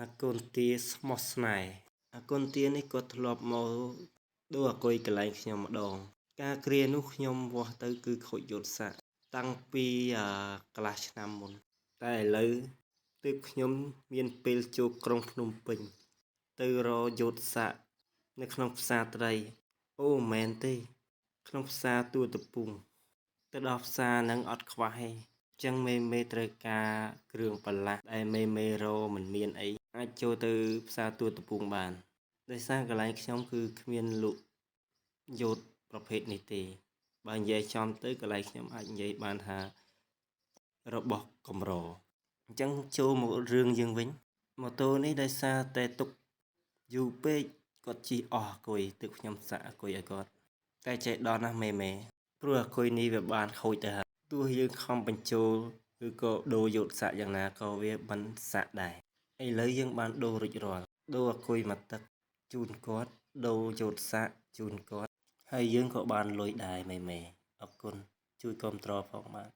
អាកូនទាស្មោះស្នេហ៍អាកូនទានេះគាត់ធ្លាប់មកដូរអាគុយកន្លែងខ្ញុំម្ដងការគ្រានោះខ្ញុំវាស់ទៅគឺខូចយល់ស័ក្តិតាំងពីកន្លះឆ្នាំមុនតែឥឡូវទើបខ្ញុំមានពេលចូលក្រុងភ្នំពេញទៅរកយល់ស័ក្តិនៅក្នុងផ្សារត្រីអូមែនទេក្នុងផ្សារទួតពុងទៅដល់ផ្សារហ្នឹងអត់ខ្វះទេចឹងមេត្រូវការគ្រឿងបន្លាស់ដែលមេរោមិនមានអីអាចចូលទៅផ្សារទួតពុងបានដោយសារកន្លែងខ្ញុំគឺគ្មានលក់យោតប្រភេទនេះទេបើនិយាយចំទៅកន្លែងខ្ញុំអាចនិយាយបានថារបស់កម្រអញ្ចឹងចូលមករឿងយើងវិញម៉ូតូនេះដោយសារតែទុកយូរពេកគាត់ជិះអស់អាគុយទើបខ្ញុំសាក់អាគុយឲ្យគាត់តែចេះដល់ណាស់មេព្រោះអាគុយនេះវាបានខូចទៅហើយទោះយើងខំបញ្ចូលឬក៏ដូរយោតសាក់យ៉ាងណាក៏វាមិនសាក់ដែរឥឡូវយើងបានដូររួចរាល់ដូរអាគុយមកទឹកជូនគាត់ដូរយោតសាក់ជូនគាត់ហើយយើងក៏បានលុយដែរមេអរគុណជួយគាំទ្រផងបាទ